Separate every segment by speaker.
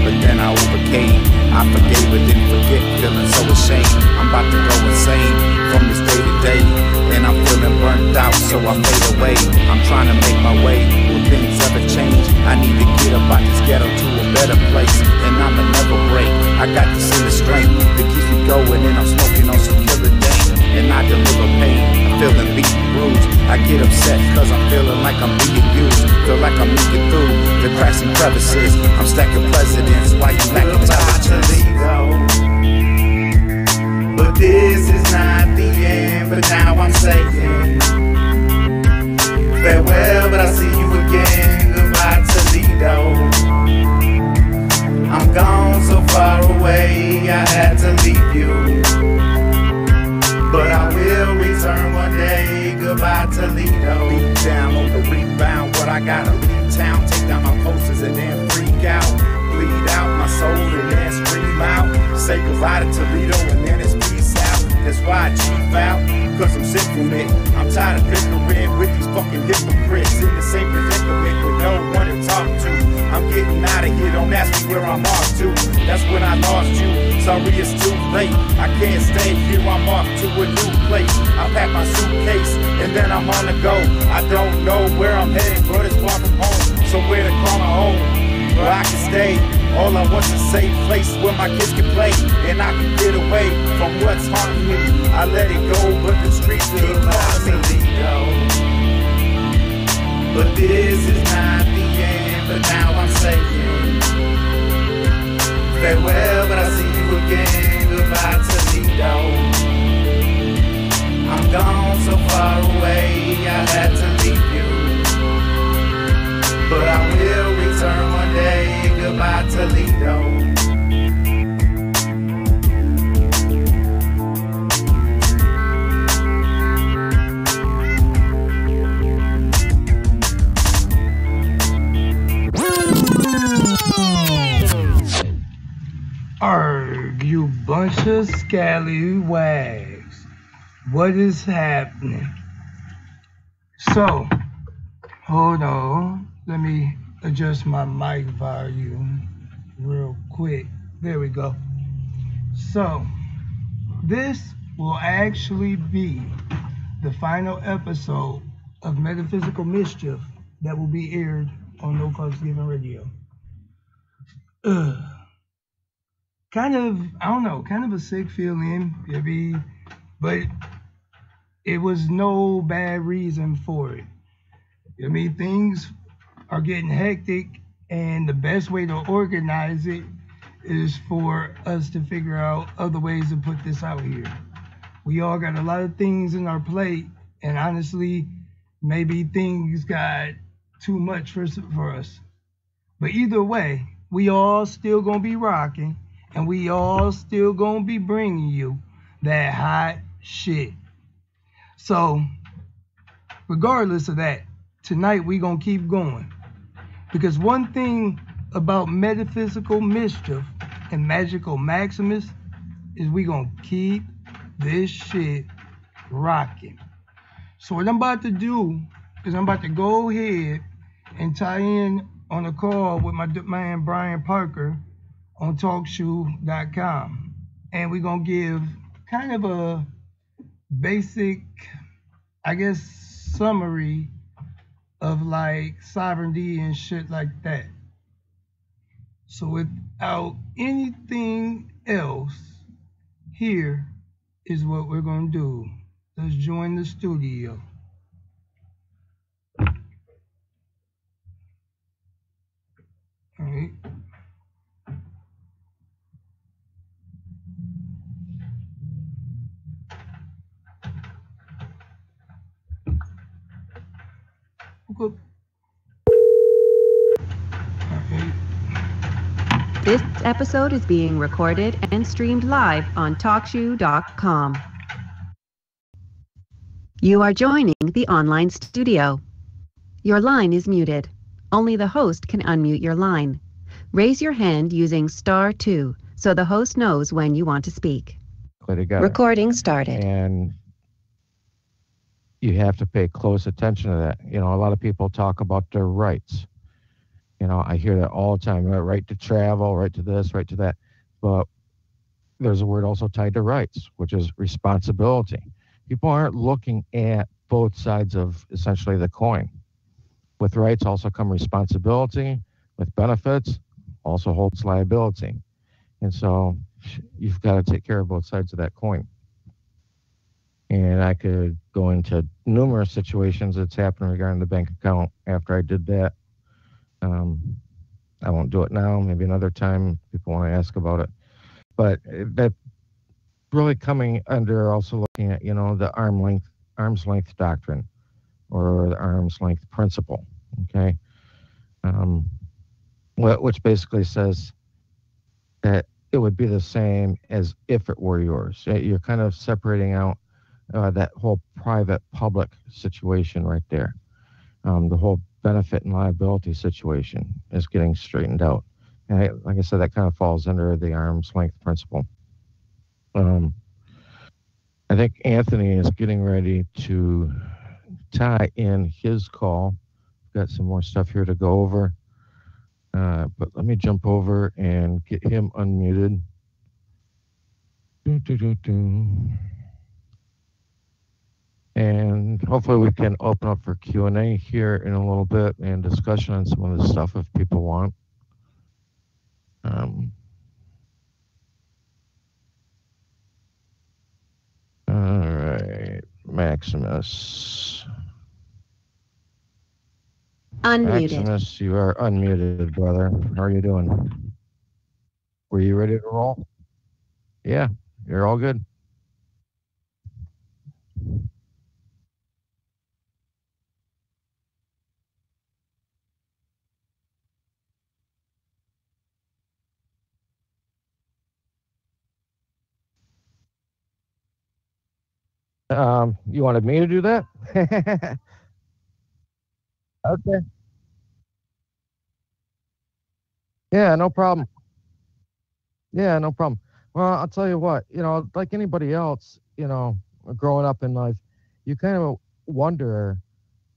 Speaker 1: but then I overcame. I forgave but didn't forget, feeling so ashamed. I'm about to go insane from this day to day, and I'm feeling burnt out, so I fade away. I'm trying to make my way. Will things ever change? I need to get up out this ghetto to a better place, and I'ma never break. I got this inner strength that keeps me going, and I'm smoking on some killer day, and I deliver pain. I'm feeling beat and bruised. I get upset cause I'm feeling like I'm being used. Feel like I'm leaking through the cracks and crevices. I'm stacking presidents while you lack intelligence. But this is not the end, but now I'm saying farewell, but I see you again. Goodbye, Toledo. I'm gone so far away, I had to leave you, but I will return one day. Goodbye, Toledo. Beat down on the rebound, but I gotta leave town. Take down my posters and then freak out. Bleed out my soul and then scream out. Say goodbye to Toledo and then it's peace out. That's why I chief out, cause I'm sick from it. I'm tired of bickering with these fucking hypocrites in the same predicament with no one to talk to. I'm getting out of here, don't ask me where I'm off to. That's when I lost you, sorry it's too late. I can't stay here, I'm off to a new place. I pack my suitcase and then I'm on the go. I don't know where I'm heading, but it's far from home. Somewhere to call my home, where I can stay. All I want's a safe place where my kids can play, and I can get away from what's haunting me. I let it go, but the streets keep calling me. But this is not the end, but now I'm saying farewell, but I see you again. Goodbye, Toledo. I'm gone so far away, I had to leave you, but I will return one day. Goodbye, Toledo.
Speaker 2: Arg, you bunch of scallywags. What is happening? So, hold on. Let me adjust my mic volume real quick. There we go. So, this will actually be the final episode of Metaphysical Mischief that will be aired on No Cost Given Radio. Kind of, I don't know, kind of a sick feeling, maybe, but it was no bad reason for it. I mean, things are getting hectic, and the best way to organize it is for us to figure out other ways to put this out here. We all got a lot of things in our plate, and honestly, maybe things got too much for us. But either way, we all still gonna be rocking, and we all still gonna be bringing you that hot shit. So, regardless of that, tonight we gonna keep going. Because one thing about Metaphysical Mischief and Magical Maximus is we gonna keep this shit rocking. So what I'm about to do is I'm about to go ahead and tie in on a call with my man Brian Parker on TalkShoe.com, and we're gonna give kind of a basic, I guess, summary of like sovereignty and shit like that. So without anything else, here is what we're gonna do. Let's join the studio. All right. Okay.
Speaker 3: This episode is being recorded and streamed live on TalkShoe.com. You are joining the online studio. Your line is muted. Only the host can unmute your line. Raise your hand using *2 so the host knows when you want to speak. Recording started.
Speaker 4: And you have to pay close attention to that. You know, a lot of people talk about their rights. I hear that all the time. Right to travel, right to this, right to that. But there's a word also tied to rights, which is responsibility. People aren't looking at both sides of essentially the coin. With rights also come responsibility. With benefits also holds liability. And so you've got to take care of both sides of that coin. And I could go into numerous situations that's happened regarding the bank account after I did that. Um, I won't do it now. Maybe another time people want to ask about it. But that really coming under also looking at, the arm's length doctrine or the arm's length principle. Okay. Um, which basically says that it would be the same as if it were yours. You're kind of separating out that whole private public situation right there. The whole benefit and liability situation is getting straightened out. And like I said, that kind of falls under the arm's length principle. Um, I think Anthony is getting ready to tie in his call. Got some more stuff here to go over. But let me jump over and get him unmuted. And hopefully we can open up for Q&A here in a little bit and discussion on some of the stuff if people want. All right, Maximus.
Speaker 3: Unmuted.
Speaker 4: Maximus, you are unmuted, brother. How are you doing? Were you ready to roll? Yeah, you're all good. You wanted me to do that? Okay. Yeah, no problem. Yeah, no problem. Well, I'll tell you what, like anybody else, growing up in life, you kind of wonder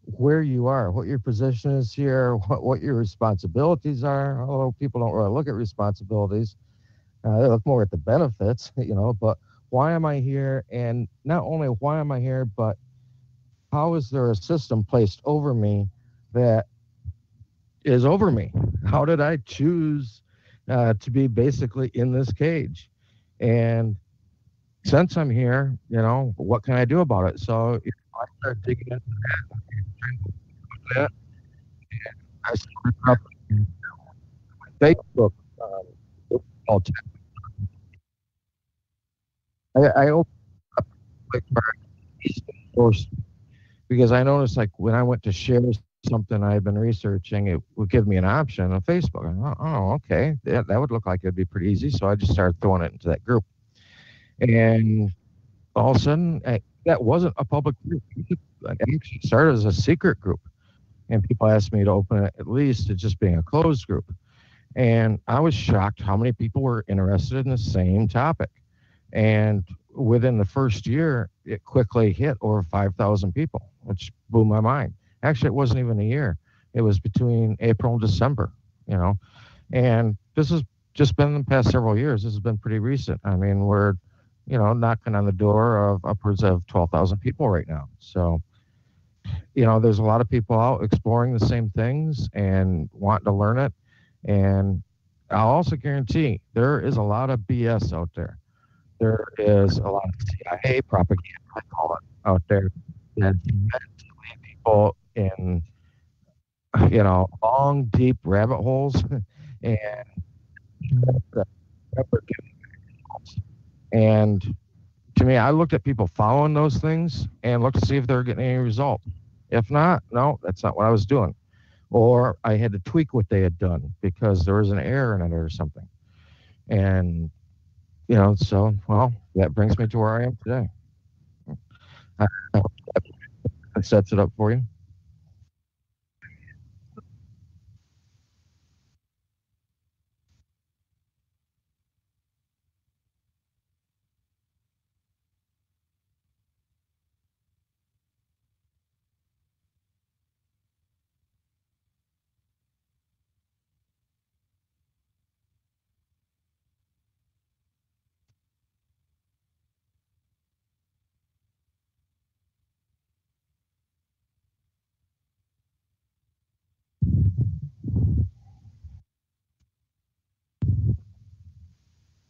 Speaker 4: where you are, what your position is here, what your responsibilities are. Although people don't really look at responsibilities, they look more at the benefits, but why am I here? And not only why am I here, but how is there a system placed over me that is over me? How did I choose to be basically in this cage? And since I'm here, what can I do about it? So I started digging into that. I started up Facebook. Called I opened up like source because I noticed like when I went to share something I had been researching, it would give me an option on Facebook. I thought, oh, okay, that would look like it'd be pretty easy. So I just started throwing it into that group, and all of a sudden, that wasn't a public group. It actually started as a secret group, and people asked me to open it at least to just being a closed group. And I was shocked how many people were interested in the same topic. And within the first year, it quickly hit over 5,000 people, which blew my mind. Actually, it wasn't even a year. It was between April and December, you know. And this has just been the past several years. This has been pretty recent. I mean, we're, knocking on the door of upwards of 12,000 people right now. So, there's a lot of people out exploring the same things and wanting to learn it. And I'll also guarantee there is a lot of BS out there. There is a lot of CIA propaganda, I call it, out there that's meant to lead people in, long, deep rabbit holes and and to me, I looked at people following those things and looked to see if they were getting any result. If not, no, that's not what I was doing. Or I had to tweak what they had done because there was an error in it or something. And, so, well, that brings me to where I am today. I hope that sets it up for you.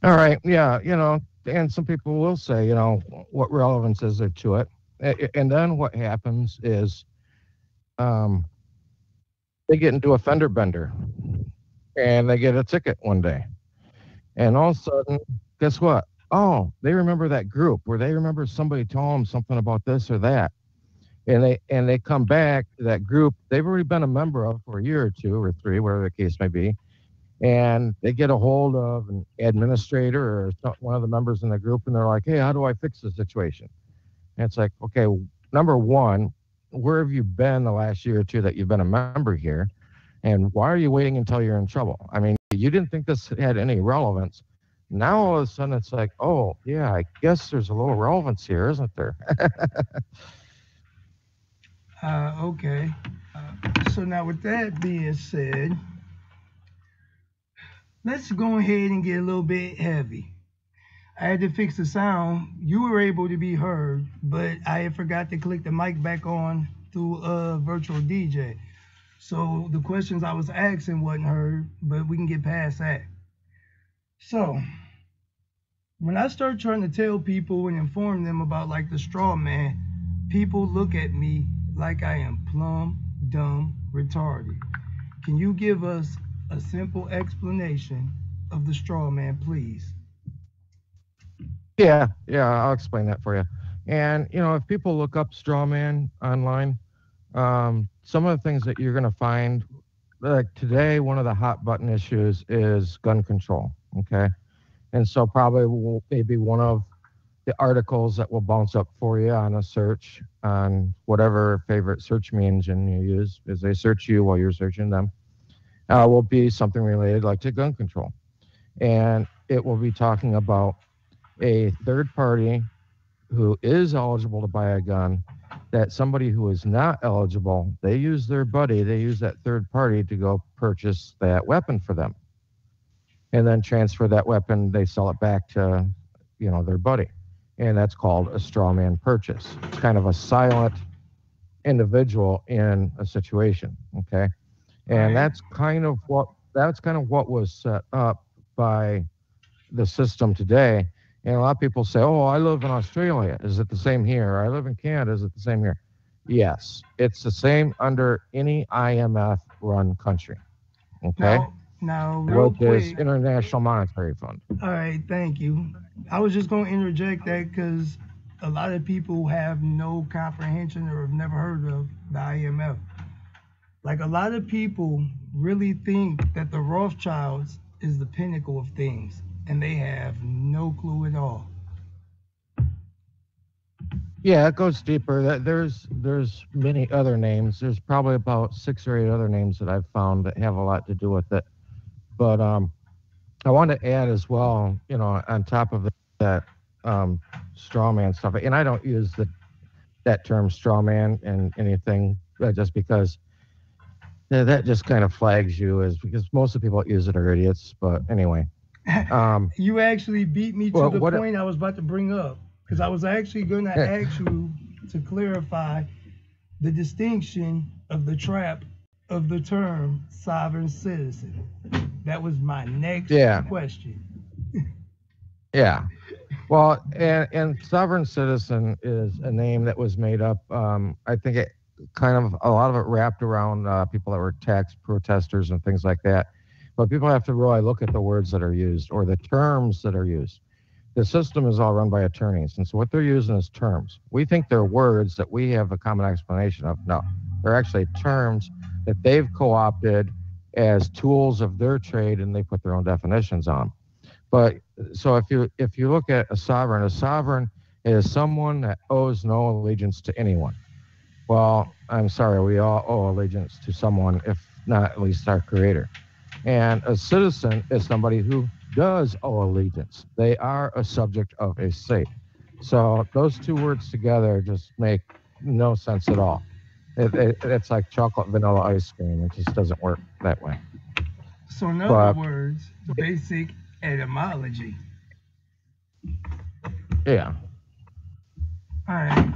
Speaker 4: All right. Yeah. And some people will say, what relevance is there to it? And then what happens is um, they get into a fender bender and they get a ticket one day. And all of a sudden, guess what? Oh, they remember that group where they remember somebody telling them something about this or that. And they come back to that group they've already been a member of for a year or two or three, whatever the case may be, and they get a hold of an administrator or one of the members in the group, and they're like, "Hey, how do I fix the situation?" And it's like, okay, number one, where have you been the last year or two that you've been a member here, and why are you waiting until you're in trouble? I mean, you didn't think this had any relevance. Now all of a sudden it's like, oh yeah, I guess there's a little relevance here, isn't there?
Speaker 2: Okay. So now with that being said, let's go ahead and get a little bit heavy. I had to fix the sound. You were able to be heard, but I had forgot to click the mic back on through a virtual DJ. So the questions I was asking wasn't heard, but we can get past that. So when I start trying to tell people and inform them about like the straw man, people look at me like I am plumb, dumb, retarded. Can you give us a simple explanation of the straw man, please?
Speaker 4: Yeah, I'll explain that for you. And if people look up straw man online, some of the things that you're going to find, like today, one of the hot button issues is gun control. Okay, and so probably maybe one of the articles that will bounce up for you on a search on whatever favorite search engine you use, as they search you while you're searching them, will be something related like to gun control, and it will be talking about a third party who is eligible to buy a gun, that somebody who is not eligible, they use their buddy, they use that third party to go purchase that weapon for them, and then transfer that weapon, they sell it back to their buddy, and that's called a straw man purchase. It's kind of a silent individual in a situation. Okay, and
Speaker 2: Right.
Speaker 4: that's kind of what was set up by the system today. And a lot of people say, "Oh, I live in Australia. Is it the same here? Or I live in Canada. Is it the same here?" Yes, it's the same under any IMF run country. Okay,
Speaker 2: Now, real
Speaker 4: which is
Speaker 2: quick.
Speaker 4: International Monetary Fund.
Speaker 2: All right, thank you. I was just going to interject that because a lot of people have no comprehension or have never heard of the IMF. Like a lot of people really think that the Rothschilds is the pinnacle of things, and they have no clue at all.
Speaker 4: Yeah, it goes deeper. There's many other names. There's probably about 6 or 8 other names that I've found that have a lot to do with it. But I want to add as well, on top of that straw man stuff, and I don't use that term straw man and anything just because that just kind of flags you as, because most of the people that use it are idiots. But anyway,
Speaker 2: You actually beat me to
Speaker 4: well,
Speaker 2: the
Speaker 4: what?
Speaker 2: point I was about to bring up because I was actually going to ask you to clarify the distinction of the trap of the term sovereign citizen. That was my next
Speaker 4: Yeah,
Speaker 2: question.
Speaker 4: yeah. Well, and sovereign citizen is a name that was made up. I think it kind of a lot of it wrapped around people that were tax protesters and things like that. But people have to really look at the words that are used or the terms that are used. The system is all run by attorneys, and so what they're using is terms. We think they're words that we have a common explanation of. No, they're actually terms that they've co-opted as tools of their trade, and they put their own definitions on them. But so if you look at a sovereign is someone that owes no allegiance to anyone. Well, I'm sorry, we all owe allegiance to someone, if not at least our creator. And a citizen is somebody who does owe allegiance. They are a subject of a state. So those two words together just make no sense at all. It's like chocolate vanilla ice cream. It just doesn't work that way.
Speaker 2: So, in other
Speaker 4: But
Speaker 2: words, basic etymology.
Speaker 4: yeah,
Speaker 2: All right.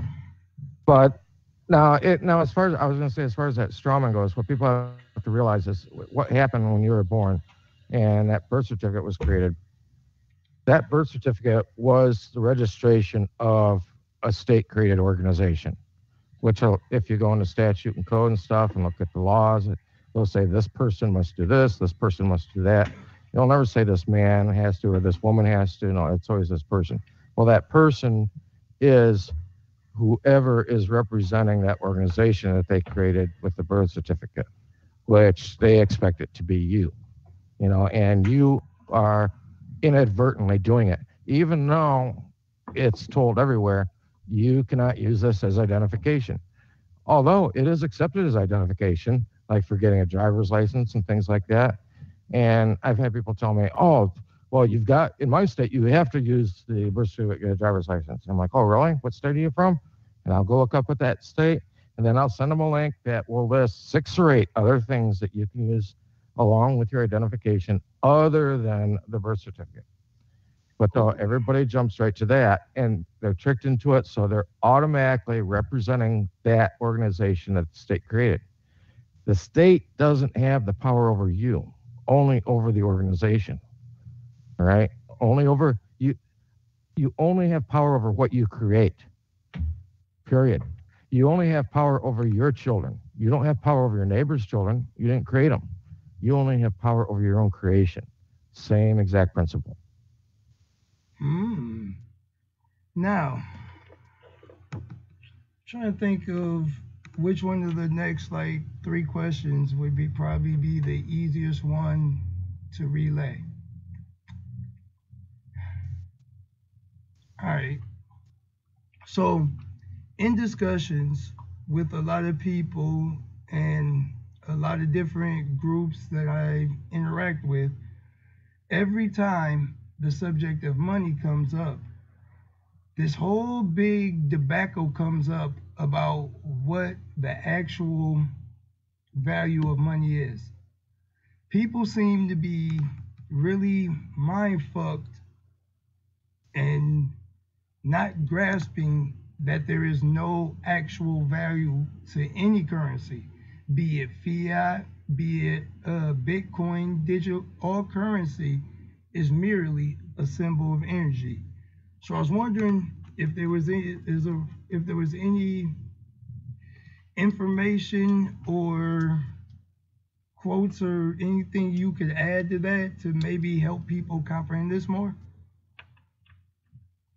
Speaker 4: but now as far as I was going to say, as far as that strawman goes, what people have to realize is what happened when you were born, and that birth certificate was created. That birth certificate was the registration of a state-created organization, which if you go into statute and code and stuff and look at the laws, they'll say this person must do this person must do that. They'll never say this man has to or this woman has to. No, it's always this person. Well, that person is whoever is representing that organization that they created with the birth certificate, which they expect it to be you, and you are inadvertently doing it. Even though it's told everywhere, you cannot use this as identification. Although it is accepted as identification, like for getting a driver's license and things like that. And I've had people tell me, oh, well, in my state, you have to use the birth certificate to get a driver's license. I'm like, oh, really? What state are you from? And I'll go look up at that state, and then I'll send them a link that will list 6 or 8 other things that you can use along with your identification other than the birth certificate. But though everybody jumps right to that, and they're tricked into it, so they're automatically representing that organization that the state created. The state doesn't have the power over you, only over the organization. All right? Only over you. You only have power over what you create. Period. You only have power over your children. You don't have power over your neighbor's children. You didn't create them. You only have power over your own creation. Same exact principle.
Speaker 2: Now, trying to think of which one of the next 3 questions would probably be the easiest one to relay. All right. So, in discussions with a lot of people and a lot of different groups that I interact with, every time the subject of money comes up, this whole big debacle comes up about what the actual value of money is. People seem to be really mind fucked and not grasping that there is no actual value to any currency, be it fiat, be it Bitcoin, digital. All currency is merely a symbol of energy. So I was wondering if there was any information or quotes or anything you could add to that to maybe help people comprehend this more.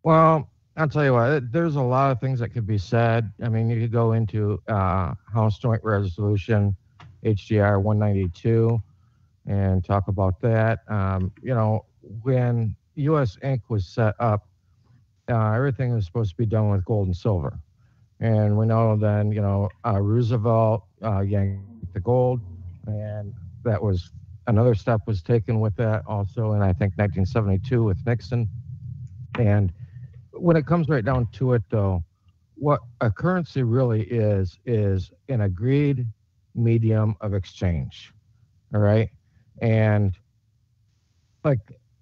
Speaker 4: Well, I'll tell you what, there's a lot of things that could be said. I mean, you could go into House Joint Resolution HGR 192 and talk about that. When U.S. Inc. was set up, everything was supposed to be done with gold and silver. And we know then, Roosevelt yanked the gold, and that was another step was taken with that also in, I think, 1972 with Nixon. And when it comes right down to it, though, what a currency really is an agreed medium of exchange. All right. And like,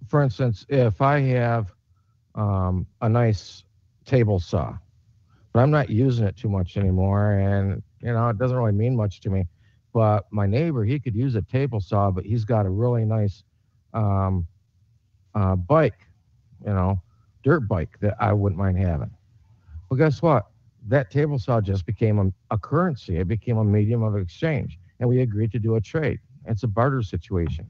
Speaker 4: for instance, if I have a nice table saw, but I'm not using it too much anymore, and, it doesn't really mean much to me, but my neighbor, he could use a table saw, but he's got a really nice bike, dirt bike that I wouldn't mind having. Well, guess what? That table saw just became a currency. It became a medium of exchange, and we agreed to do a trade. It's a barter situation.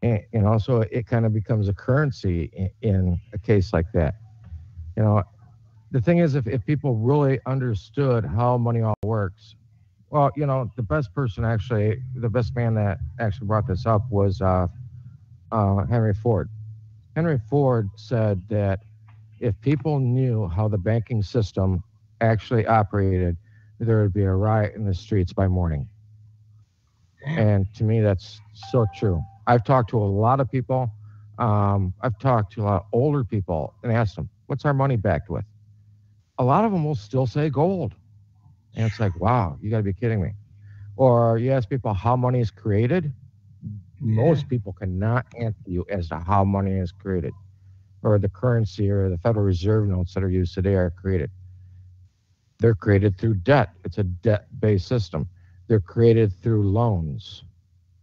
Speaker 4: And also it kind of becomes a currency in a case like that. The thing is, if people really understood how money all works, well, the best man that actually brought this up was Henry Ford. Henry Ford said that if people knew how the banking system actually operated, there would be a riot in the streets by morning. Damn. And to me, that's so true. I've talked to a lot of people. I've talked to a lot of older people and asked them, what's our money backed with? A lot of them will still say gold. And it's like, wow, you got to be kidding me. Or you ask people how money is created. Most people cannot answer you as to how money is created, or the currency or the Federal Reserve notes that are used today are created. They're created through debt. It's a debt-based system. They're created through loans.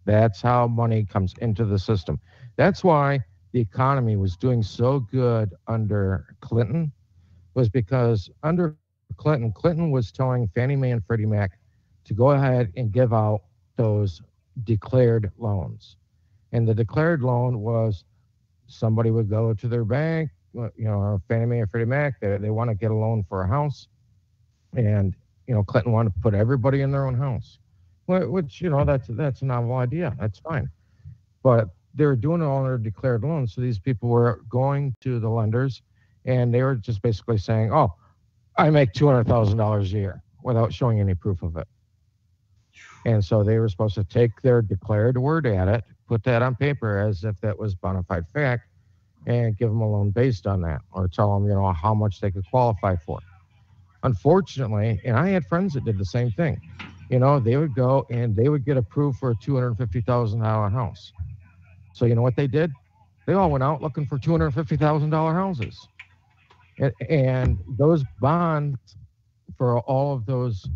Speaker 4: That's how money comes into the system. That's why the economy was doing so good under Clinton was because under Clinton was telling Fannie Mae and Freddie Mac to go ahead and give out those declared loans. And the declared loan was somebody would go to their bank, Fannie Mae or Freddie Mac, they want to get a loan for a house. And, Clinton wanted to put everybody in their own house, which, that's a novel idea. That's fine. But they were doing it all under declared loans. So these people were going to the lenders and they were just basically saying, oh, I make $200,000 a year without showing any proof of it. And so they were supposed to take their declared word at it, put that on paper as if that was bona fide fact, and give them a loan based on that, or tell them, how much they could qualify for. Unfortunately, and I had friends that did the same thing, they would go and they would get approved for a $250,000 house. So you know what they did? They all went out looking for $250,000 houses. And those bonds for all of those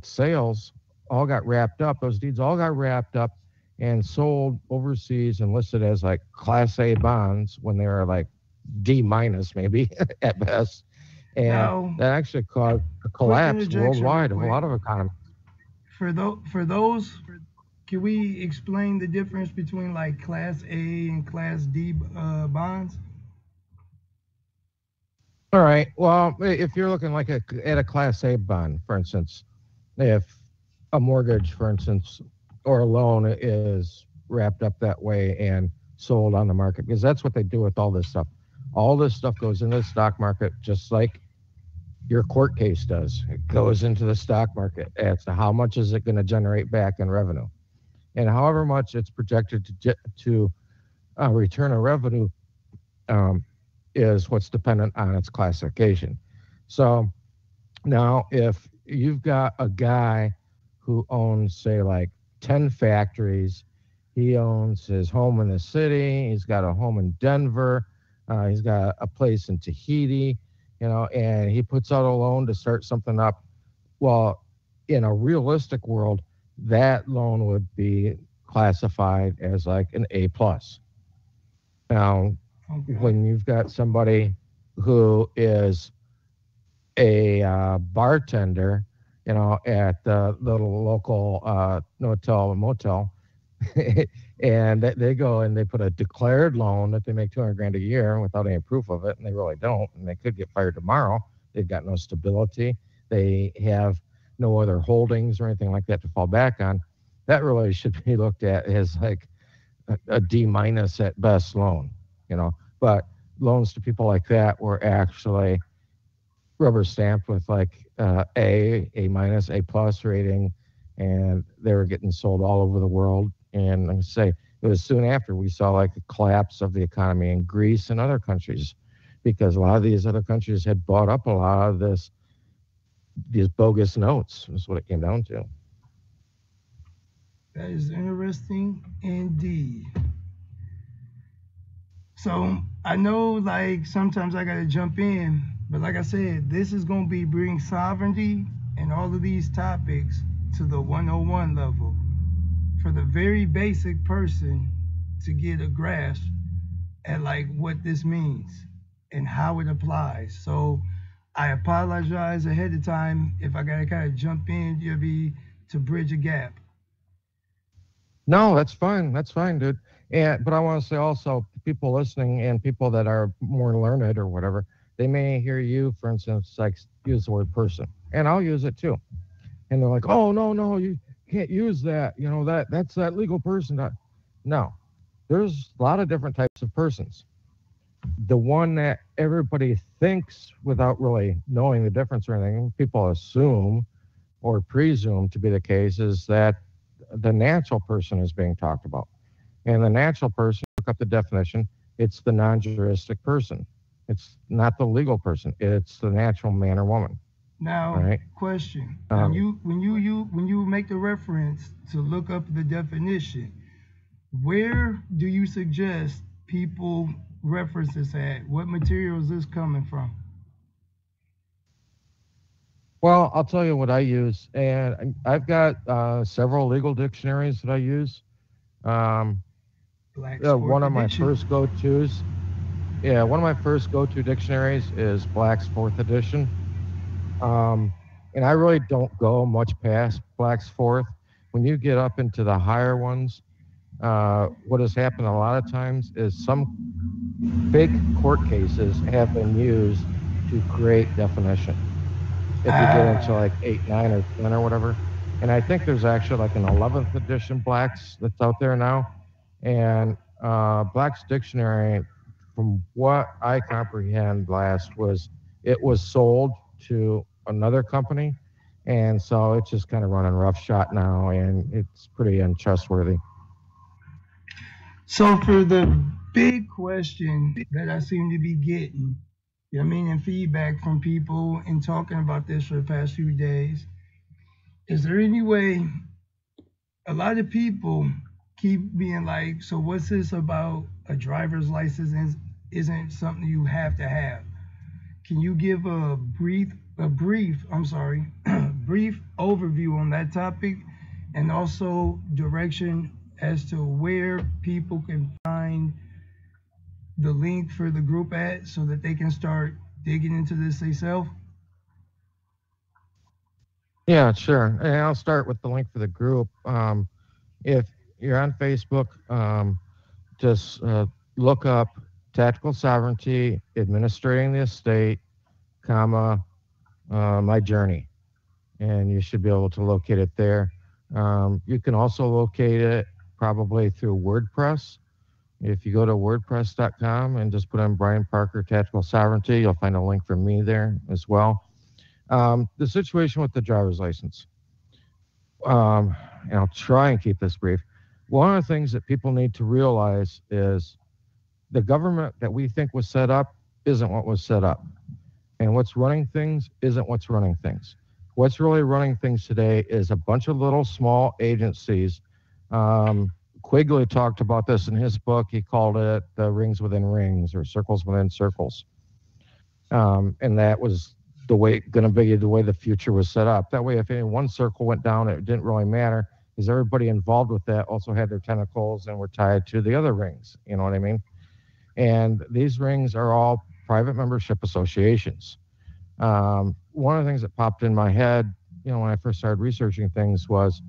Speaker 4: sales all got wrapped up. Those deeds all got wrapped up and sold overseas and listed as like Class A bonds when they were like D minus maybe at best. And now, that actually caused a collapse worldwide of a lot of economies.
Speaker 2: For those, can we explain the difference between like Class A and Class D bonds?
Speaker 4: All right. Well, if you're looking like at a Class A bond, for instance, if a mortgage, for instance, or a loan is wrapped up that way and sold on the market, because that's what they do with all this stuff. All this stuff goes into the stock market, just like your court case does. It goes into the stock market as to how much is it going to generate back in revenue. And however much it's projected to return a revenue is what's dependent on its classification. So now if you've got a guy who owns, say, like 10 factories, he owns his home in the city, he's got a home in Denver, he's got a place in Tahiti, and he puts out a loan to start something up. Well, in a realistic world, that loan would be classified as like an A+. Now, when you've got somebody who is a bartender, at the little local hotel and motel, and they go and they put a declared loan that they make $200,000 a year without any proof of it, and they really don't, and they could get fired tomorrow. They've got no stability. They have no other holdings or anything like that to fall back on. That really should be looked at as like a D- at best loan, But loans to people like that were actually rubber stamped with like A-, A+ rating, and they were getting sold all over the world. And like I say, it was soon after we saw like a collapse of the economy in Greece and other countries, because a lot of these other countries had bought up a lot of these bogus notes, is what it came down to.
Speaker 2: That is interesting indeed. So I know like sometimes I gotta jump in, but like I said, this is gonna be bring sovereignty and all of these topics to the 101 level for the very basic person to get a grasp at like what this means and how it applies. So I apologize ahead of time if I gotta kind of jump in, to bridge a gap.
Speaker 4: No, that's fine. That's fine, dude. But I want to say also, people listening and people that are more learned or whatever, they may hear you, for instance, like use the word person, and I'll use it too. And they're like, "Oh, no, you can't use that. That's that legal person." No, there's a lot of different types of persons. The one that everybody thinks without really knowing the difference or anything, people assume or presume to be the case, is that the natural person is being talked about. And the natural person, look up the definition, it's the non-juristic person. It's not the legal person. It's the natural man or woman.
Speaker 2: Now,
Speaker 4: right?
Speaker 2: Question. When you make the reference to look up the definition, where do you suggest people reference this at? What material is this coming from?
Speaker 4: Well, I'll tell you what I use, and I've got several legal dictionaries that I use.
Speaker 2: Black's
Speaker 4: one
Speaker 2: fourth
Speaker 4: of my
Speaker 2: edition.
Speaker 4: first go-tos. Yeah, one of my first go-to dictionaries is Black's 4th edition. And I really don't go much past Black's 4th. When you get up into the higher ones, what has happened a lot of times is some fake court cases have been used to create definition. If you get into like 8, 9, or 10 or whatever. And I think there's actually like an 11th edition Black's that's out there now. And Black's Dictionary, from what I comprehend last, it was sold to another company. And so it's just kind of running roughshod now, and it's pretty untrustworthy.
Speaker 2: So for the big question that I seem to be getting, you know what I mean, and feedback from people and talking about this for the past few days, is there any way, a lot of people keep being like, so what's this about a driver's license isn't something you have to have? Can you give a brief brief overview on that topic, and also direction as to where people can find the link for the group at, so that they can start digging into this themselves?
Speaker 4: Yeah, sure. And I'll start with the link for the group. If you're on Facebook, just look up Tactical Sovereignty, Administrating the Estate, comma, my journey, and you should be able to locate it there. You can also locate it probably through WordPress. If you go to wordpress.com and just put in Brian Parker Tactical Sovereignty, you'll find a link for me there as well. The situation with the driver's license, and I'll try and keep this brief. One of the things that people need to realize is the government that we think was set up isn't what was set up. And what's running things isn't what's running things. What's really running things today is a bunch of little small agencies. Quigley talked about this in his book. He called it the rings within rings, or circles within circles. And that was the way the future was set up. That way, if any one circle went down, it didn't really matter, because everybody involved with that also had their tentacles and were tied to the other rings. You know what I mean? And these rings are all private membership associations. One of the things that popped in my head, when I first started researching things, was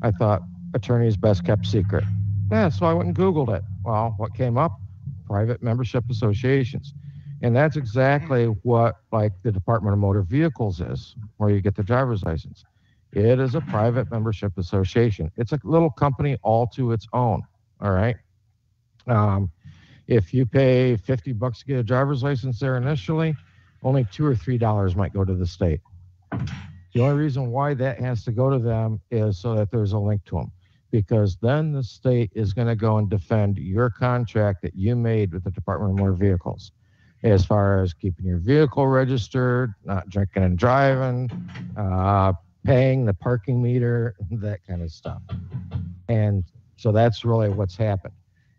Speaker 4: I thought attorney's best kept secret. Yeah, so I went and Googled it. Well, what came up? Private membership associations. And that's exactly what, like, the Department of Motor Vehicles is, where you get the driver's license. It is a private membership association. It's a little company all to its own, all right? If you pay $50 to get a driver's license there initially, only $2 or $3 might go to the state. The only reason why that has to go to them is so that there's a link to them, because then the state is going to go and defend your contract that you made with the Department of Motor Vehicles, as far as keeping your vehicle registered, not drinking and driving, paying the parking meter, that kind of stuff. And so that's really what's happened.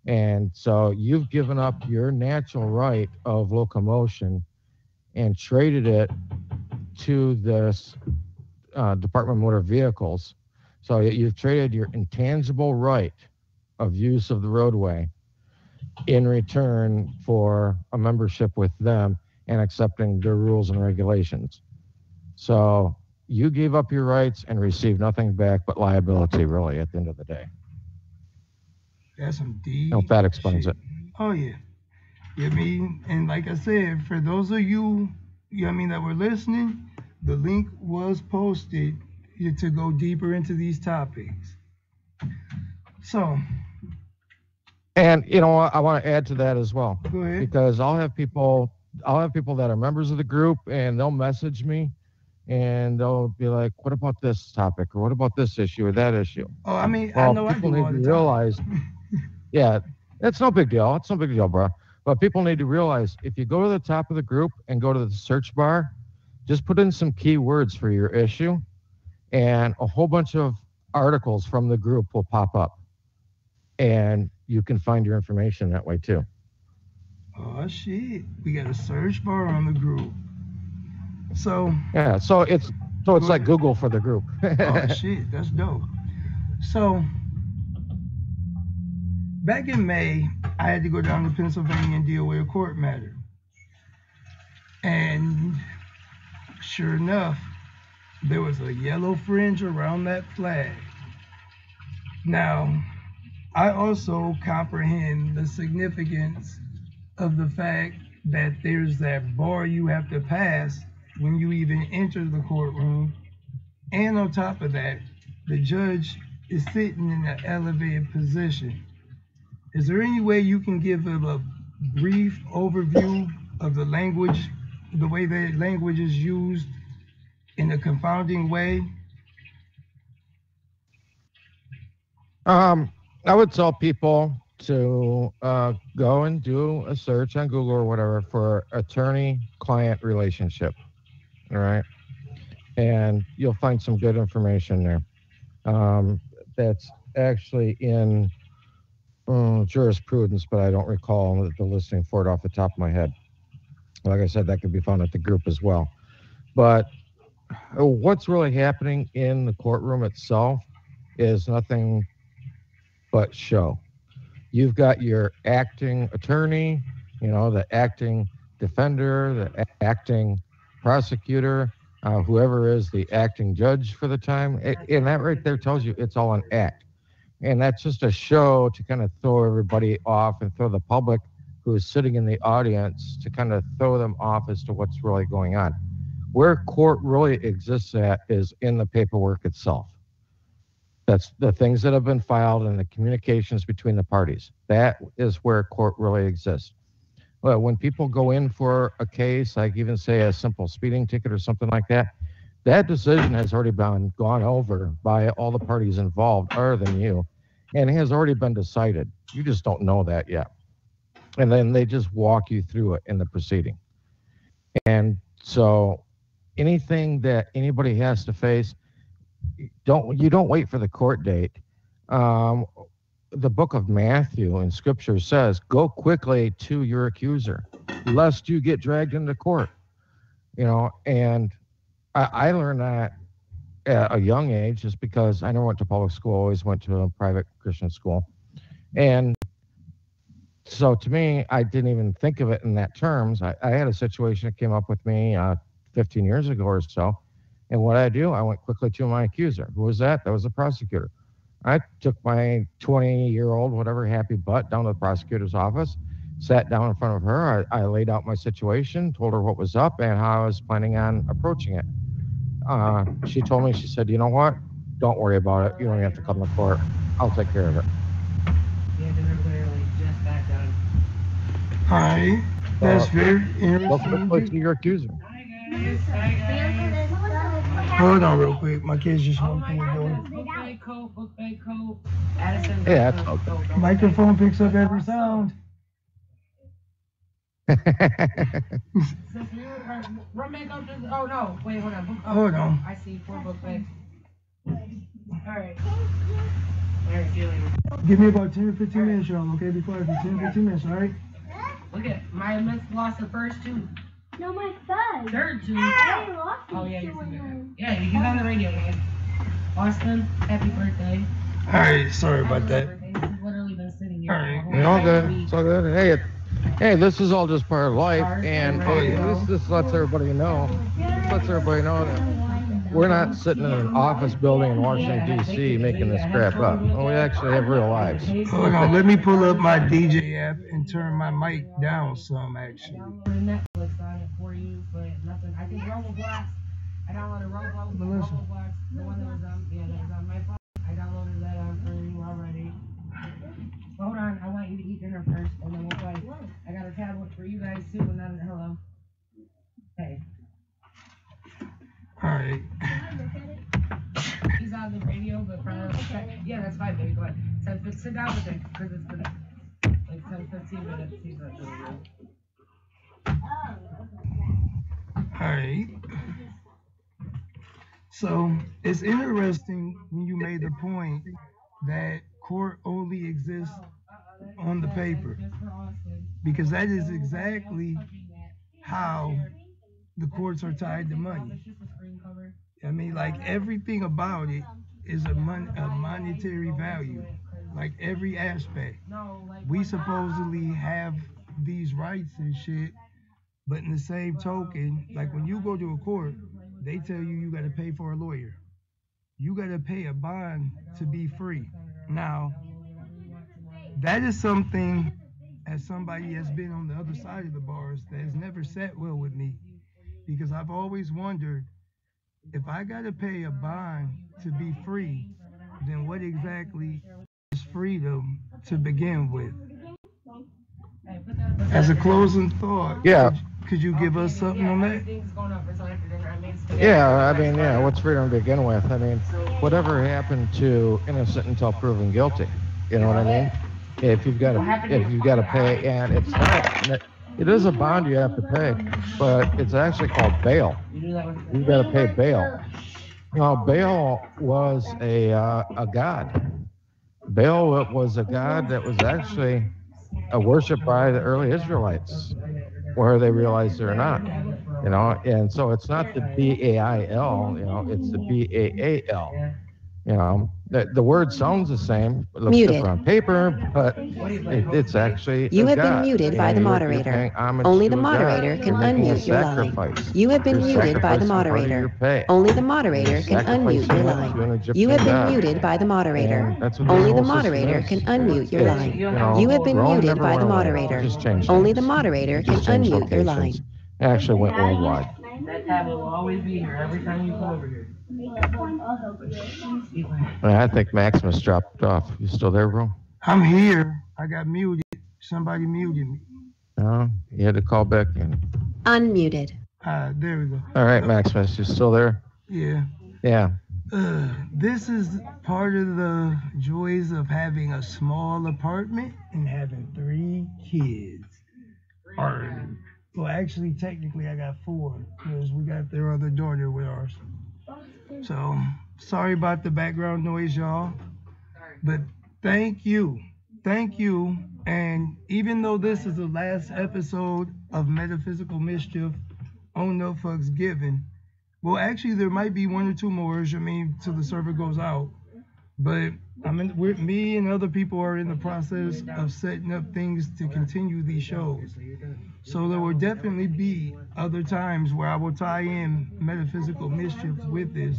Speaker 4: And so you've given up your natural right of locomotion and traded it to this Department of Motor Vehicles. So you've traded your intangible right of use of the roadway in return for a membership with them and accepting their rules and regulations. So you gave up your rights and received nothing back but liability, really, at the end of the day.
Speaker 2: That's some deep.
Speaker 4: I hope that explains
Speaker 2: shit.
Speaker 4: it.
Speaker 2: Oh yeah. You know what I mean? And like I said, for those of you, that were listening, the link was posted to go deeper into these topics. So.
Speaker 4: And I want to add to that as well.
Speaker 2: Go ahead.
Speaker 4: Because I'll have people that are members of the group, and they'll message me, and they'll be like, "What about this topic, or what about this issue or that issue?"
Speaker 2: Oh, I mean,
Speaker 4: well,
Speaker 2: I know
Speaker 4: people
Speaker 2: I do
Speaker 4: need
Speaker 2: all
Speaker 4: to
Speaker 2: the time.
Speaker 4: realize, yeah, it's no big deal. It's no big deal, bro. But people need to realize, if you go to the top of the group and go to the search bar, just put in some keywords for your issue, and a whole bunch of articles from the group will pop up, and you can find your information that way too.
Speaker 2: Oh shit, we got a search bar on the group. So
Speaker 4: yeah, so it's like Google for the group.
Speaker 2: Oh shit, that's dope. So back in May, I had to go down to Pennsylvania and deal with a court matter. And sure enough, there was a yellow fringe around that flag. Now, I also comprehend the significance of the fact that there's that bar you have to pass when you even enter the courtroom. And on top of that, the judge is sitting in an elevated position. Is there any way you can give a brief overview of the language, the way that language is used in a confounding way?
Speaker 4: I would tell people to go and do a search on Google or whatever for attorney-client relationship, all right? And you'll find some good information there. That's actually in jurisprudence, but I don't recall the listing for it off the top of my head. Like I said, that could be found at the group as well. But what's really happening in the courtroom itself is nothing but show. You've got your acting attorney, the acting defender, the acting prosecutor, whoever is the acting judge for the time. And that right there tells you it's all an act. And that's just a show to kind of throw everybody off and throw the public who is sitting in the audience to kind of throw them off as to what's really going on. Where court really exists at is in the paperwork itself. That's the things that have been filed and the communications between the parties. That is where court really exists. Well, when people go in for a case, like even say a simple speeding ticket or something like that, that decision has already been gone over by all the parties involved other than you, and it has already been decided. You just don't know that yet. And then they just walk you through it in the proceeding. And so anything that anybody has to face, you don't wait for the court date. The book of Matthew in scripture says, go quickly to your accuser, lest you get dragged into court. And I learned that at a young age just because I never went to public school, always went to a private Christian school. And so to me, I didn't even think of it in that terms. I had a situation that came up with me 15 years ago or so. And what I do, I went quickly to my accuser. Who was that? That was the prosecutor. I took my 20-year-old, whatever, happy butt down to the prosecutor's office, sat down in front of her. I laid out my situation, told her what was up and how I was planning on approaching it. She told me, she said, you know what? Don't worry about it. You don't have to come to court. I'll take care of it.
Speaker 2: Hi. That's very interesting.
Speaker 4: Go quickly to your accuser.
Speaker 2: Hold on real quick. My kids just want to door.
Speaker 4: Yeah, that's okay.
Speaker 2: Microphone picks up every sound.
Speaker 5: Oh no, wait, hold on.
Speaker 2: Hold on.
Speaker 5: I see 4 book bags. Alright. Alright, see you later.
Speaker 2: Give me about 10 or 15 minutes, y'all, okay? Before I 10 or 15 minutes, alright?
Speaker 5: Look at my miss lost the first 2.
Speaker 6: No, my third.
Speaker 5: Third 2.
Speaker 6: I lost
Speaker 5: Oh yeah, you
Speaker 6: two
Speaker 5: see that.
Speaker 6: and
Speaker 5: Yeah, he's on the radio, man. Austin, happy birthday.
Speaker 2: Alright, sorry about that.
Speaker 5: This has literally been sitting here.
Speaker 2: Alright.
Speaker 5: for a
Speaker 4: It's all
Speaker 5: whole
Speaker 4: good.
Speaker 5: week.
Speaker 4: It's all good. Hey, this is all just part of life, and hey, this lets everybody know. This lets everybody know that we're not sitting in an office building in Washington D.C. making this crap up. We actually have real lives.
Speaker 2: Hold on, let me pull up my DJ app and turn my mic down some, actually.
Speaker 5: Downloaded Netflix on it for you, but nothing. I think Roblox. I downloaded
Speaker 2: Melissa.
Speaker 5: Roblox, the one that was on my phone. I downloaded that on for you already. Hold on, I want you to eat dinner first, and then we'll play. I got a tablet for you guys too, and then hello. Hey.
Speaker 2: Alright.
Speaker 5: He's on the radio, but probably yeah, that's fine, baby. Go ahead. Sit down with it, because it's been like 10, 15 minutes. He's on the radio.
Speaker 2: Alright. So it's interesting when you made the point that court only exists on the paper, because that is exactly how the courts are tied to money. I mean, like, everything about it is a monetary value. like every aspect.
Speaker 5: No, like
Speaker 2: We supposedly have these rights and shit, but in the same token, like when you go to a court, they tell you got to pay for a lawyer. You got to pay a bond to be free. Now, that is something, as somebody has been on the other side of the bars, that has never sat well with me, because I've always wondered, if I got to pay a bond to be free, then what exactly is freedom to begin with? As a closing thought,
Speaker 4: Yeah.
Speaker 2: could you give us something on that?
Speaker 4: Yeah, I mean, yeah, what's freedom to begin with? I mean, whatever happened to innocent until proven guilty? You know what I mean? If you've got to pay, and it's not, it is a bond you have to pay, but it's actually called bail. You got to pay bail. Now, Baal was a god. Baal was a god that was actually worshipped by the early Israelites, whether they realized it or not. You know, and so it's not the B-A-I-L, you know, it's the B-A-A-L. You know, the word sounds the same, it looks
Speaker 3: Muted.
Speaker 4: different on paper, but it's actually
Speaker 3: You
Speaker 4: a
Speaker 3: have been
Speaker 4: god.
Speaker 3: muted by the
Speaker 4: And you're
Speaker 3: moderator.
Speaker 4: paying homage
Speaker 3: Only
Speaker 4: to
Speaker 3: the
Speaker 4: a god.
Speaker 3: moderator can
Speaker 4: You're making a
Speaker 3: unmute your line.
Speaker 4: sacrifice.
Speaker 3: You have been
Speaker 4: You're
Speaker 3: muted by the
Speaker 4: sacrificing part of
Speaker 3: moderator.
Speaker 4: your pay.
Speaker 3: Only the moderator
Speaker 4: You're
Speaker 3: can unmute your
Speaker 4: sacrificing
Speaker 3: line.
Speaker 4: to an Egyptian
Speaker 3: You have been
Speaker 4: god.
Speaker 3: muted by the moderator.
Speaker 4: And that's what
Speaker 3: Only
Speaker 4: this
Speaker 3: the
Speaker 4: whole
Speaker 3: moderator
Speaker 4: system
Speaker 3: can
Speaker 4: is.
Speaker 3: unmute your
Speaker 4: It's,
Speaker 3: line.
Speaker 4: you know,
Speaker 3: You have been
Speaker 4: Rome
Speaker 3: muted
Speaker 4: never
Speaker 3: by the
Speaker 4: went away.
Speaker 3: moderator.
Speaker 4: It just changed
Speaker 3: Only
Speaker 4: things.
Speaker 3: the moderator
Speaker 4: It
Speaker 3: can
Speaker 4: just changed
Speaker 3: unmute your line.
Speaker 4: locations. It actually went worldwide.
Speaker 5: That tablet will always be here every time you come over here.
Speaker 4: I think Maximus dropped off. You still there, bro?
Speaker 2: I'm here. I got muted. Somebody muted me.
Speaker 4: No, you had to call back in.
Speaker 3: Unmuted.
Speaker 2: There we go.
Speaker 4: All right, Maximus, you still there?
Speaker 2: Yeah.
Speaker 4: Yeah.
Speaker 2: This is part of the joys of having a small apartment and having 3 kids. Well, actually, technically, I got 4 because we got their other daughter with ours. So, sorry about the background noise, y'all. But thank you. Thank you. And even though this is the last episode of Metaphysical Mischief on No Fucks Given, well, actually, there might be 1 or 2 more, I mean, till the server goes out. But me and other people are in the process of setting up things to continue these shows. So there will definitely be other times where I will tie in Metaphysical Mischief with this,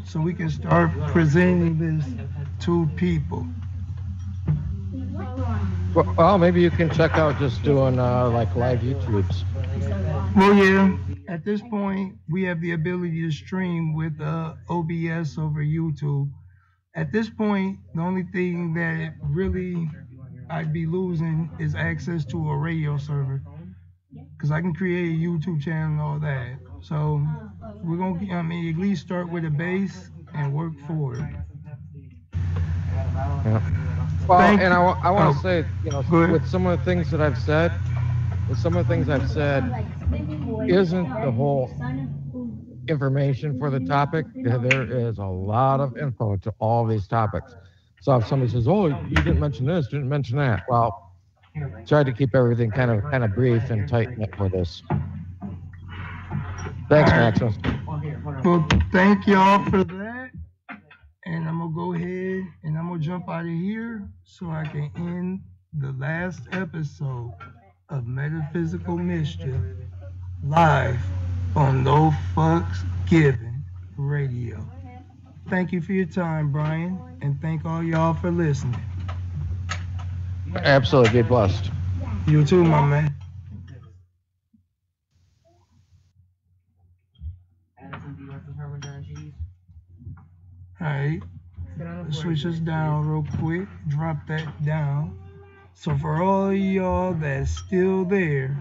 Speaker 2: so we can start presenting this to people.
Speaker 4: Well, maybe you can check out just doing like live YouTubes.
Speaker 2: Well, yeah. At this point, we have the ability to stream with OBS over YouTube. At this point, the only thing that really I'd be losing is access to a radio server, because I can create a YouTube channel and all that. So we're gonna, at least start with a base and work forward.
Speaker 4: Yeah. Well, and I want to say, you know, with some of the things that I've said, isn't the whole information for the topic. There is a lot of info to all these topics. So if somebody says, "Oh, you didn't mention this, didn't mention that," well, try to keep everything kind of brief and tight knit for this. Thanks, Maximus.
Speaker 2: Well, thank y'all for that. And I'm gonna go ahead and I'm gonna jump out of here so I can end the last episode of Metaphysical Mischief live on No Fucks Given Radio. Thank you for your time, Brian, and thank all y'all for listening.
Speaker 4: Absolutely, be blessed.
Speaker 2: You too, my man. Alright, let's switch this down real quick. Drop that down. So for all y'all that's still there,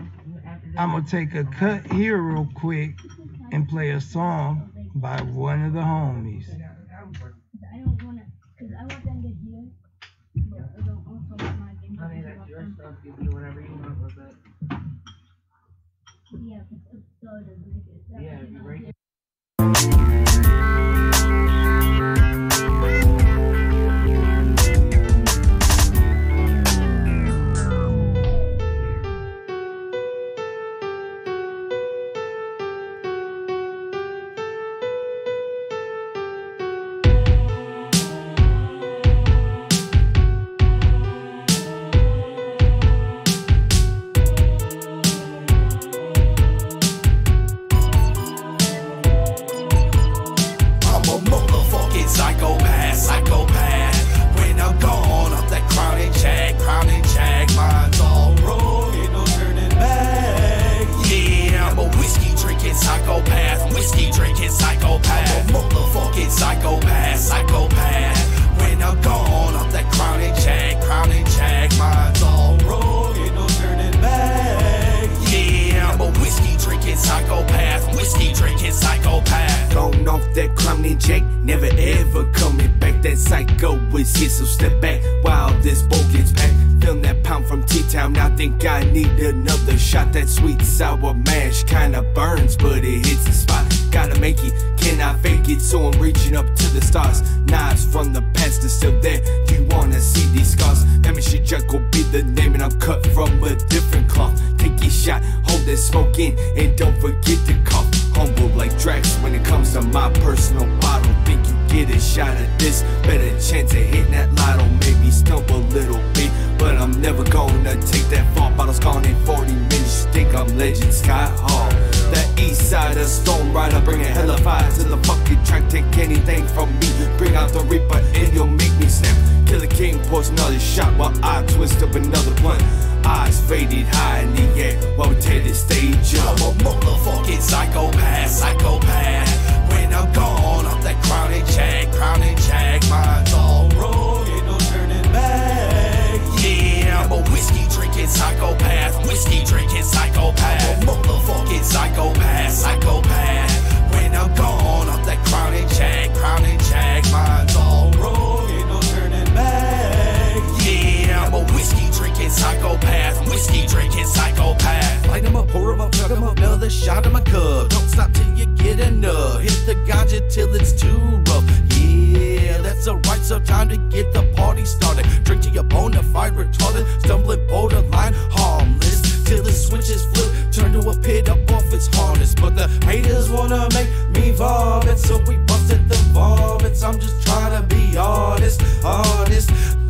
Speaker 2: I'm gonna take a cut here real quick and play a song by one of the homies.
Speaker 6: I don't want to, because I want them to hear. I don't also want my thing to
Speaker 5: Honey,
Speaker 6: be
Speaker 5: that's your
Speaker 6: them.
Speaker 5: stuff. You do whatever you want with it.
Speaker 6: Yeah, it's so doesn't make it.
Speaker 5: Yeah, if you break it.
Speaker 1: Climbing Jake, never ever coming back. That psycho is here, so step back while this bowl gets packed. Film that pound from T-Town, I think I need another shot. That sweet sour mash kinda burns, but it hits the spot. Gotta make it, can I fake it? So I'm reaching up to the stars. Knives from the past are still there. You wanna see these scars? MTGR will be the name, and I'm cut from a different cloth. Take your shot, hold that smoke in, and don't forget to cough. Humble like Drax when it comes to my personal bottle. Think you get a shot at this? Better chance of hitting that lotto. Maybe stumble a little bit, but I'm never gonna take that fall. Bottles gone in 40 minutes. You think I'm Legend Sky Hall? That east side of Stone Rider, bring a hella fire to the fucking track. Take anything from me, bring out the Reaper, and you'll make me snap. Killer King pours another shot while I twist up another blunt. Eyes faded high in the air while we tear the stage up. I'm a motherfucking psychopath, psychopath. When I'm gone, I'm that crown and jack. Mine's all wrong, ain't no turning back. Yeah, I'm a whiskey drinking psychopath, whiskey drinking psychopath. I'm a motherfucking psychopath, psychopath. When I'm gone, I'm that crown and jack. Mine's all wrong, ain't no turning back. Yeah, I'm a whiskey drinking psychopath, whiskey drinking psychopath. Light 'em up, pour 'em up, chug 'em up, another shot of my cup. Don't stop till you get enough. Hit the ganja till it's too rough. Yeah, that's alright, so time to get the party started. Drink to your bona fide retarded, stumbling borderline harmless. Till the switches flip, turn to a pit up off its harness. But the haters wanna make me vomit, so we busted the vomits. I'm just trying to be honest.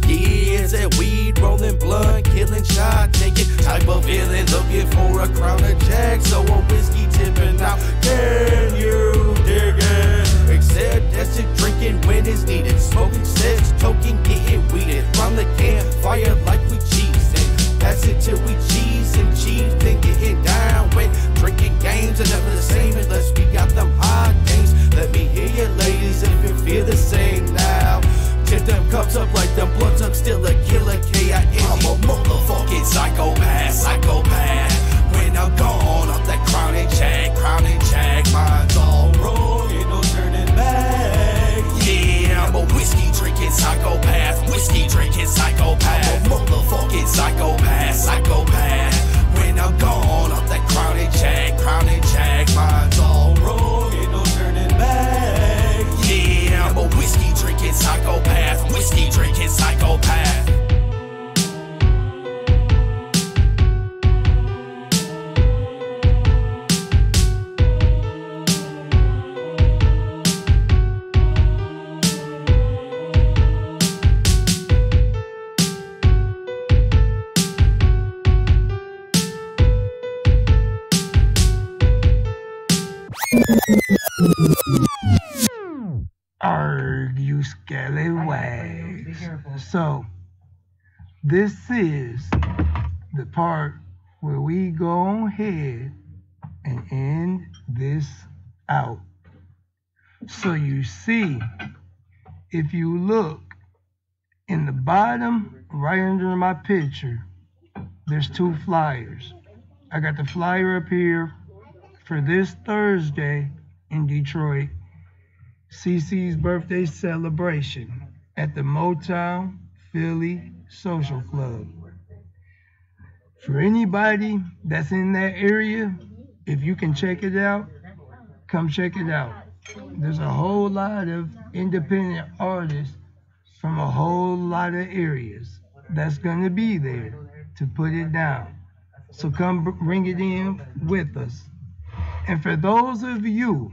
Speaker 1: Yeah, it's that weed rolling, blood killing, shot taking type of villain, looking for a crown of jack. So a whiskey tipping out, can you dig it? Except that's it, drinking when it's needed, smoking sex, toking, getting weeded. Round the campfire like we cheesing. Pass it till we cheese and cheese, then getting down with drinking games are never the same unless we got them hot games. Let me hear you, ladies, if you feel the same now. Tip them cups up like them blunts, I'm still a killer K-I-N-G. I'm a motherfucking psychopath, psychopath. When I'm gone, I'm that crown and jack. Mine's all wrong, ain't no turning back. Yeah, I'm a whiskey drinking psychopath, whiskey drinking psychopath. I'm a motherfucking psychopath, psychopath. When I'm gone, I'm that crown and jack. Mine's all wrong, ain't no turning back. Yeah, I'm a whiskey drinking psychopath, whiskey drinking psychopath.
Speaker 2: Arg, you scallywag.
Speaker 5: Be careful.
Speaker 2: So, this is the part where we go ahead and end this out. So you see, if you look in the bottom right under my picture, there's two flyers. I got the flyer up here for this Thursday in Detroit, CC's birthday celebration at the Motown Philly Social Club. For anybody that's in that area, if you can check it out, come check it out. There's a whole lot of independent artists from a whole lot of areas that's going to be there to put it down. So come bring it in with us. And for those of you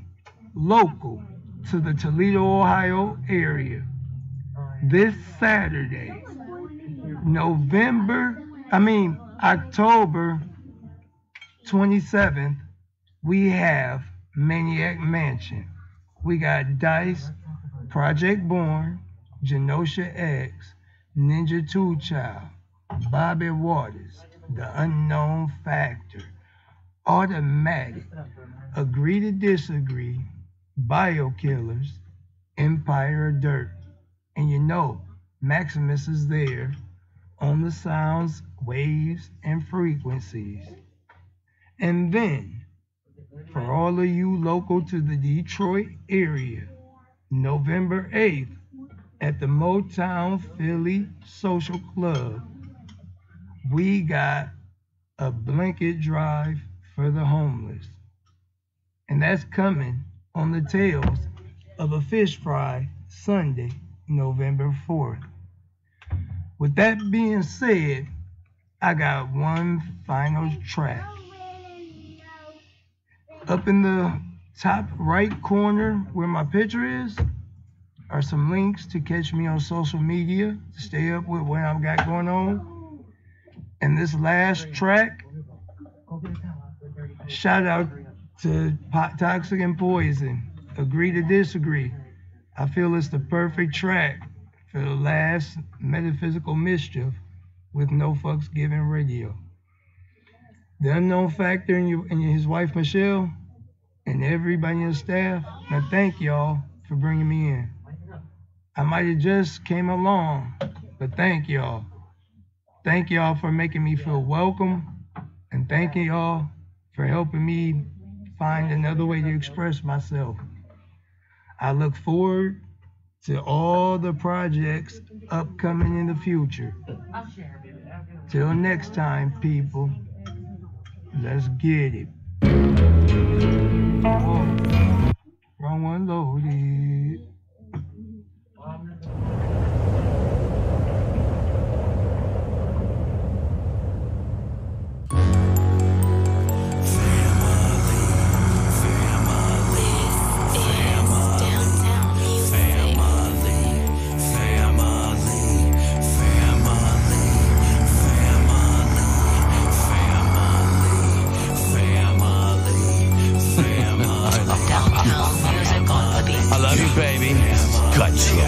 Speaker 2: local to the Toledo, Ohio area, this Saturday, October 27th, we have Maniac Mansion. We got Dice, Project Born, Genosha X, Ninja Two Child, Bobby Waters, The Unknown Factor, Automatic, Agree to Disagree, Biokillers, Empire of Dirt. And you know, Maximus is there on the sounds, waves, and frequencies. And then, for all of you local to the Detroit area, November 8th, at the Motown Philly Social Club, we got a blanket drive for the homeless. And that's coming on the tails of a fish fry Sunday, November 4th. With that being said, I got one final track. Up in the top right corner where my picture is are some links to catch me on social media to stay up with what I've got going on. And this last track, shout out to Toxic and Poison, Agree to Disagree. I feel it's the perfect track for the last Metaphysical Mischief with No Fucks Given radio. The Unknown Factor and his wife Michelle and everybody in the staff, now thank y'all for bringing me in. I might have just came along, but thank y'all. Thank y'all for making me feel welcome, and thank y'all for helping me find another way to express myself. I look forward to all the projects upcoming in the future. Till next time, people, let's get it. Oh, wrong one loaded.
Speaker 7: I love you, baby. Gotcha.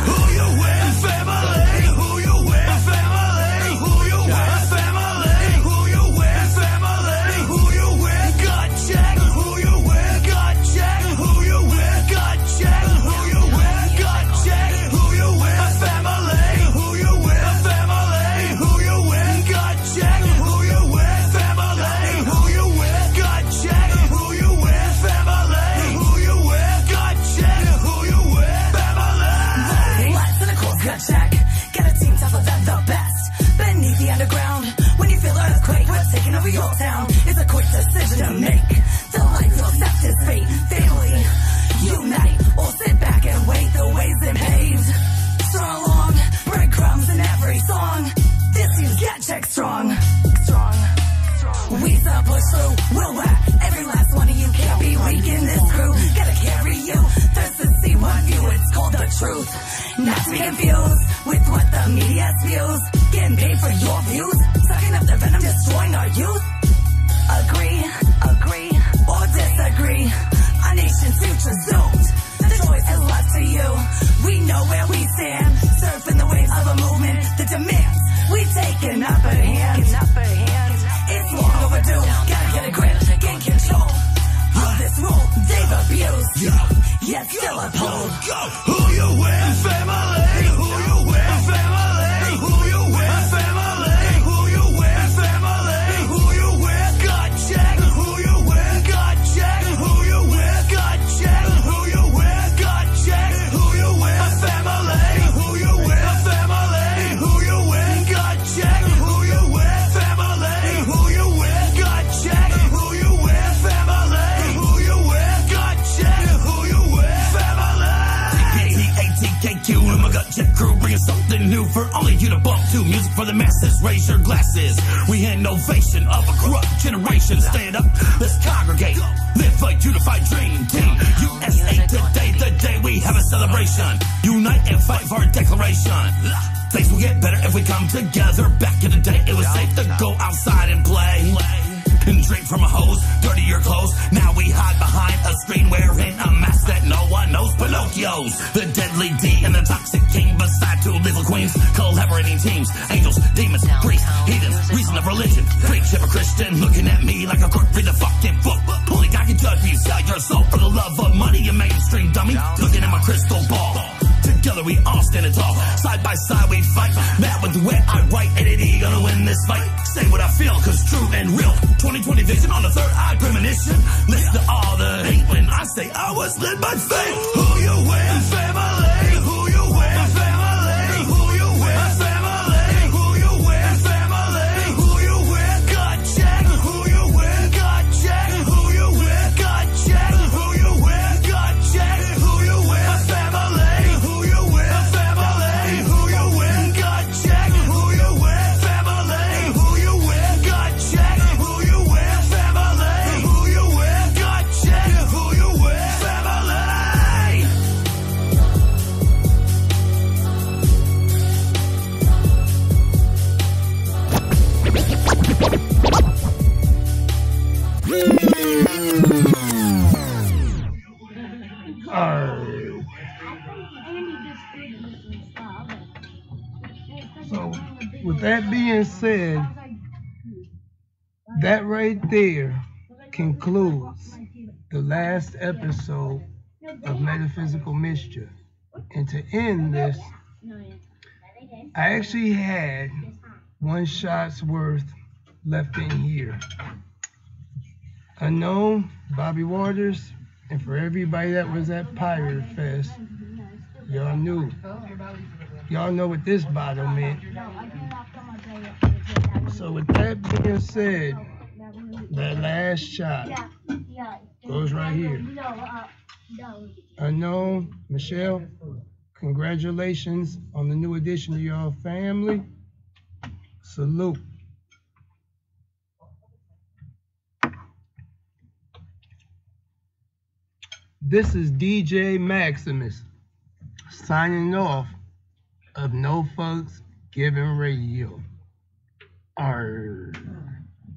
Speaker 7: Who you with? Family. Who you with? Family. Who you with? Family. Who you with? Family. Who you with? Gotcha. Who you with? Gotcha. Who you with? Gotcha. Who you with? Gotcha. Who you with? Family. Who you with? Family. Who you with? Gotcha. Who you with? Family. Who you with? Gotcha. Who you with? Family. Who you with? Gotcha. Who you with? Family.
Speaker 8: Lights in a cold gut check. Get a team tougher than the best. Beneath the underground, when you feel an earthquake, what's taking over your town is a quick decision to make. The life will accept his fate. Family, unite or sit back and wait. The way's been paved. Strong along, breadcrumbs in every song. This you get check strong. Strong. We still push through, we'll whack every last one of you. Can't be weak in this crew, gotta carry you. Thirst to see one view, it's called the truth. Not to be confused with what the media spews. Getting paid for your views, sucking up the venom, destroying our youth. Agree, or disagree. Our nation's future's doomed. The choice is left to you. We know where we stand, surfing the waves of a movement that demands we take an upper hand. It's long overdue, gotta get a grip, gain control of this rule they've abused, yet still uphold.
Speaker 7: Who you with? Family. Who you with? Family. Who you with? Family. Who you with? Family. Who you with? Gotcha. Who you with? Gotcha. Who you with? Gotcha. Who you with? Gotcha. Who you with? Family. Who you with? Family. Who you with? Gotcha. Who you with? Family. Who you with? Gotcha. Who you with? Family. Who you with? Gotcha. Who you with? Family. TKQ and my gut check crew bringing something new for only you to bump to. Music for the masses, raise your glasses. We innovation of a corrupt generation. Stand up, let's congregate. Live a unified dream team. USA today, the day we have a celebration. Unite and fight for our declaration. Things will get better if we come together. Back in the day, it was safe to go outside and play. And drink from a hose, dirty your clothes. Now we hide behind a screen wearing a mask that no one knows. Pinocchios, the deadly D and the toxic king beside two lethal queens. Collaborating teams, angels, demons, priests, heathens, reason of religion. Preach if a Christian looking at me like a crook. Read the fucking book. Only God can judge me. Sell your soul for the love of money, you mainstream dummy. Looking at my crystal ball. Together we all standing tall. Side by side we fight. Mad with the way I write. NAD gonna win this fight. Say what I feel, cause true and real. 2020 vision on the third eye premonition. Listen to all the hate when I say I was led by fate. Who you with? Family. Who you with? Family. Who you with? Family. Who you with? Family. Who you with? God check. Who you with? God check. Who you with? God check. Who you with? God check. Who you with? Family. Who you with? Family. Who you with? God check. Who you with? Family. Who you with? God check. Who you with? Family. Who you with? God check. Who you with? Family.
Speaker 2: Alright. So, with that being said, that right there concludes the last episode of Metaphysical Mischief. And to end this, I actually had one shot's worth left in here. Unknown, Bobby Waters, and for everybody that was at Pirate Fest, y'all knew. Y'all know what this bottle meant. So with that being said, that last shot goes right here. Unknown, Michelle, congratulations on the new addition to your family. Salute. This is DJ Maximus signing off of No Fucks Given Radio. Arr.